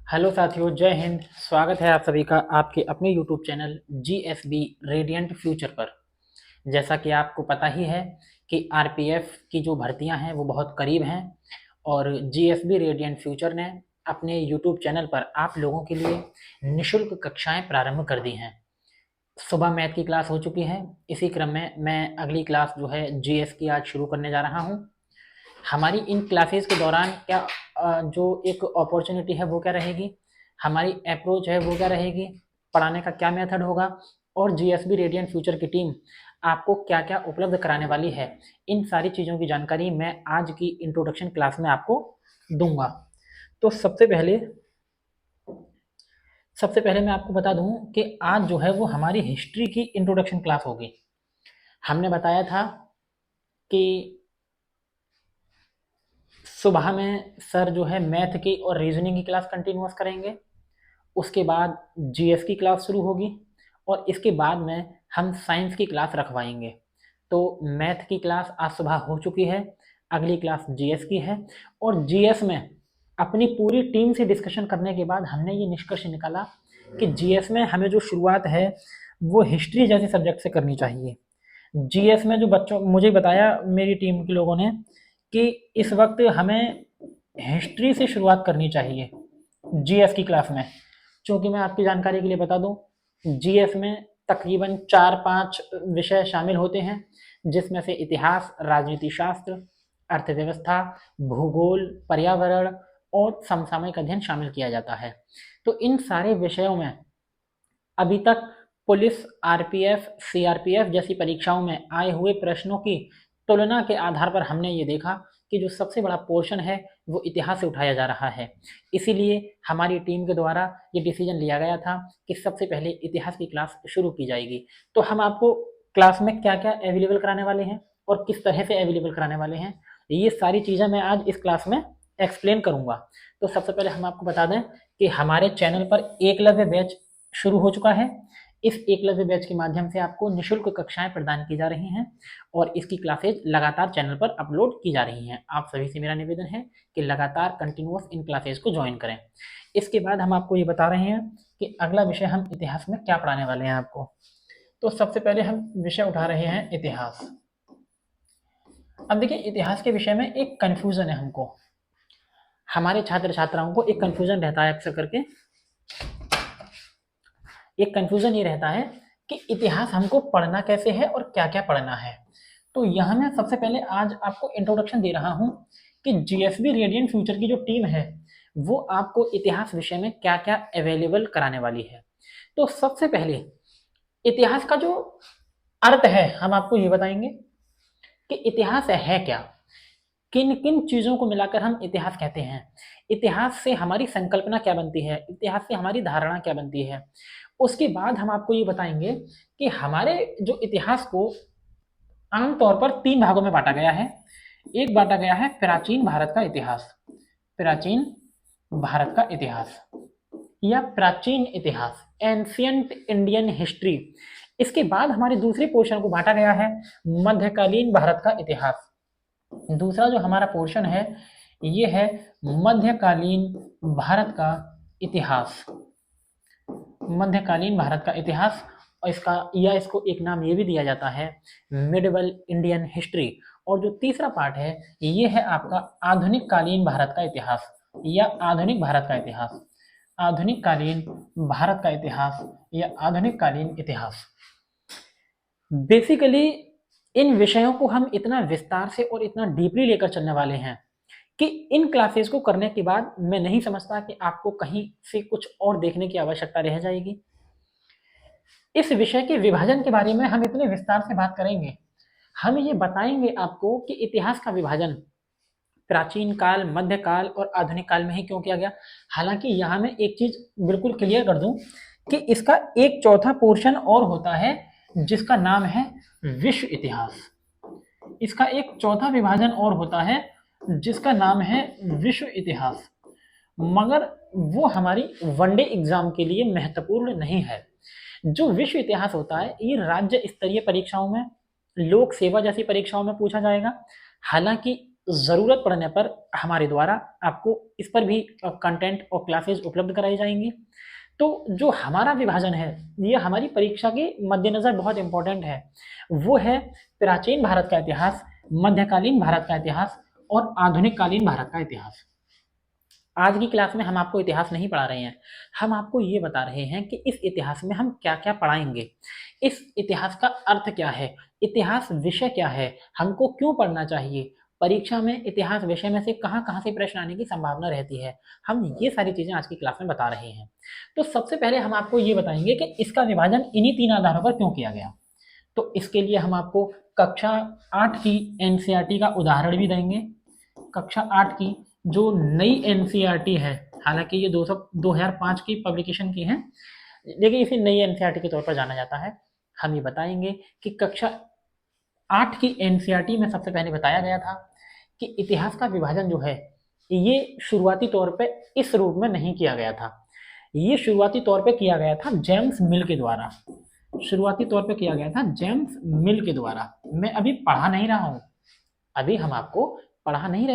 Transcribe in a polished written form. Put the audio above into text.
Hello साथियों, जय हिंद। स्वागत है आप सभी का आपके अपने YouTube channel GSB radiant future पर। जैसा कि आपको पता ही है कि आरपीएफ की जो भर्तियां हैं वो बहुत करीब हैं और जीएसबी रेडियंट फ्यूचर ने अपने यूट्यूब चैनल पर आप लोगों के लिए निशुल्क कक्षाएं प्रारंभ कर दी हैं। सुबह मैथ की क्लास हो चुकी है। इसी क्रम में मैं अगली क्लास जो है जीएस की आज शुरू करने जा रहा हूँ। हमारी इन क्लासेस के दौरान क्या जो एक अपॉर्चुनिटी है वो क्या रहेगी, हमारी अप्रोच है वो क्या रहेगी, पढ़ाने का क्या मेथड होगा और जीएसबी रेडियंट फ्यूचर की टीम आपको क्या क्या उपलब्ध कराने वाली है, इन सारी चीज़ों की जानकारी मैं आज की इंट्रोडक्शन क्लास में आपको दूंगा। तो सबसे पहले मैं आपको बता दूं कि आज जो है वो हमारी हिस्ट्री की इंट्रोडक्शन क्लास होगी। हमने बताया था कि सुबह में सर जो है मैथ की और रीजनिंग की क्लास कंटिन्यूअस करेंगे। उसके बाद जीएस की क्लास शुरू होगी और इसके बाद में हम साइंस की क्लास रखवाएंगे। तो मैथ की क्लास आज सुबह हो चुकी है, अगली क्लास जीएस की है। और जीएस में अपनी पूरी टीम से डिस्कशन करने के बाद हमने ये निष्कर्ष निकाला कि जीएस में हमें जो शुरुआत है वो हिस्ट्री जैसे सब्जेक्ट से करनी चाहिए। जीएस में जो बच्चों मुझे बताया मेरी टीम के लोगों ने कि इस वक्त हमें हिस्ट्री से शुरुआत करनी चाहिए जीएस की क्लास में। चूँकि मैं आपकी जानकारी के लिए बता दूं, जीएस में तकरीबन 4-5 विषय शामिल होते हैं, जिसमें से इतिहास, राजनीति शास्त्र, अर्थव्यवस्था, भूगोल, पर्यावरण और समसामयिक अध्ययन शामिल किया जाता है। तो इन सारे विषयों में अभी तक पुलिस, आरपीएफ, सीआरपीएफ जैसी परीक्षाओं में आए हुए प्रश्नों की तुलना के आधार पर हमने ये देखा कि जो सबसे बड़ा पोर्शन है वो इतिहास से उठाया जा रहा है। इसीलिए हमारी टीम के द्वारा ये डिसीजन लिया गया था कि सबसे पहले इतिहास की क्लास शुरू की जाएगी। तो हम आपको क्लास में क्या क्या अवेलेबल कराने वाले हैं और किस तरह से अवेलेबल कराने वाले हैं, ये सारी चीज़ें मैं आज इस क्लास में एक्सप्लेन करूँगा। तो सबसे पहले हम आपको बता दें कि हमारे चैनल पर एकलव्य बैच शुरू हो चुका है। इस एकलव्य बैच के माध्यम से आपको निशुल्क कक्षाएं प्रदान की जा रही हैं और इसकी क्लासेज लगातार चैनल पर अपलोड की जा रही हैं। आप सभी से मेरा निवेदन है कि लगातार कंटिन्यूअस इन क्लासेज को ज्वाइन करें। इसके बाद हम आपको ये बता रहे हैं कि अगला विषय हम इतिहास में क्या पढ़ाने वाले हैं आपको। तो सबसे पहले हम विषय उठा रहे हैं इतिहास। अब देखिए, इतिहास के विषय में एक कन्फ्यूजन है हमको, हमारे छात्र छात्राओं को एक कन्फ्यूजन रहता है अक्सर करके। एक कन्फ्यूजन ये रहता है कि इतिहास हमको पढ़ना कैसे है और क्या क्या पढ़ना है। तो यहाँ मैं सबसे पहले आज आपको इंट्रोडक्शन दे रहा हूँ कि जीएसबी रेडियंट फ्यूचर की जो टीम है वो आपको इतिहास विषय में क्या क्या अवेलेबल कराने वाली है। तो सबसे पहले इतिहास का जो अर्थ है हम आपको ये बताएंगे कि इतिहास है क्या, किन किन चीज़ों को मिलाकर हम इतिहास कहते हैं, इतिहास से हमारी संकल्पना क्या बनती है, इतिहास से हमारी धारणा क्या बनती है। उसके बाद हम आपको ये बताएंगे कि हमारे जो इतिहास को आमतौर पर 3 भागों में बांटा गया है। एक बांटा गया है प्राचीन भारत का इतिहास, प्राचीन भारत का इतिहास या प्राचीन इतिहास, एंशियंट इंडियन हिस्ट्री। इसके बाद हमारे दूसरे पोर्शन को बांटा गया है मध्यकालीन भारत का इतिहास। दूसरा जो हमारा पोर्शन है ये है मध्यकालीन भारत का इतिहास, मध्यकालीन भारत का इतिहास। और इसको एक नाम ये भी दिया जाता है मिडिवल इंडियन हिस्ट्री। और जो तीसरा पार्ट है ये है आपका आधुनिक कालीन भारत का इतिहास या आधुनिक भारत का इतिहास, आधुनिक कालीन भारत का इतिहास या आधुनिक कालीन इतिहास। बेसिकली इन विषयों को हम इतना विस्तार से और इतना डीपली लेकर चलने वाले हैं कि इन क्लासेस को करने के बाद मैं नहीं समझता कि आपको कहीं से कुछ और देखने की आवश्यकता रह जाएगी। इस विषय के विभाजन के बारे में हम इतने विस्तार से बात करेंगे, हम ये बताएंगे आपको कि इतिहास का विभाजन प्राचीन काल, मध्यकाल और आधुनिक काल में ही क्यों किया गया। हालांकि यहाँ मैं एक चीज बिल्कुल क्लियर कर दूं कि इसका एक चौथा पोर्शन और होता है जिसका नाम है विश्व इतिहास। इसका एक चौथा विभाजन और होता है जिसका नाम है विश्व इतिहास, मगर वो हमारी वनडे एग्जाम के लिए महत्वपूर्ण नहीं है। जो विश्व इतिहास होता है ये राज्य स्तरीय परीक्षाओं में, लोक सेवा जैसी परीक्षाओं में पूछा जाएगा। हालांकि ज़रूरत पड़ने पर हमारे द्वारा आपको इस पर भी कंटेंट और क्लासेस उपलब्ध कराई जाएंगी। तो जो हमारा विभाजन है ये हमारी परीक्षा के मद्देनज़र बहुत इंपॉर्टेंट है। वो है प्राचीन भारत का इतिहास, मध्यकालीन भारत का इतिहास और आधुनिक कालीन भारत का इतिहास। आज की क्लास में हम आपको इतिहास नहीं पढ़ा रहे हैं, हम आपको ये बता रहे हैं कि इस इतिहास में हम क्या क्या पढ़ाएंगे, इस इतिहास का अर्थ क्या है, इतिहास विषय क्या है, हमको क्यों पढ़ना चाहिए, परीक्षा में इतिहास विषय में से कहाँ कहाँ से प्रश्न आने की संभावना रहती है। हम ये सारी चीज़ें आज की क्लास में बता रहे हैं। तो सबसे पहले हम आपको ये बताएंगे कि इसका विभाजन इन्हीं 3 आधारों पर क्यों किया गया। तो इसके लिए हम आपको कक्षा 8 की एनसीईआरटी का उदाहरण भी देंगे। कक्षा 8 की जो नई एनसीईआरटी है, हालांकि ये 2005 की पब्लिकेशन की है, लेकिन इसे नई एनसीईआरटी के तौर पर जाना जाता है। हम ये बताएंगे कि कक्षा 8 की एनसीईआरटी में सबसे पहले बताया गया था कि इतिहास का विभाजन जो है ये शुरुआती तौर पे इस रूप में नहीं किया गया था। ये शुरुआती तौर पे किया गया था जेम्स मिल के द्वारा। शुरुआती तौर पे किया गया था जेम्स मिल के द्वारा। मैं अभी पढ़ा नहीं रहा हूँ, अभी हम आपको पढ़ा नहीं रहे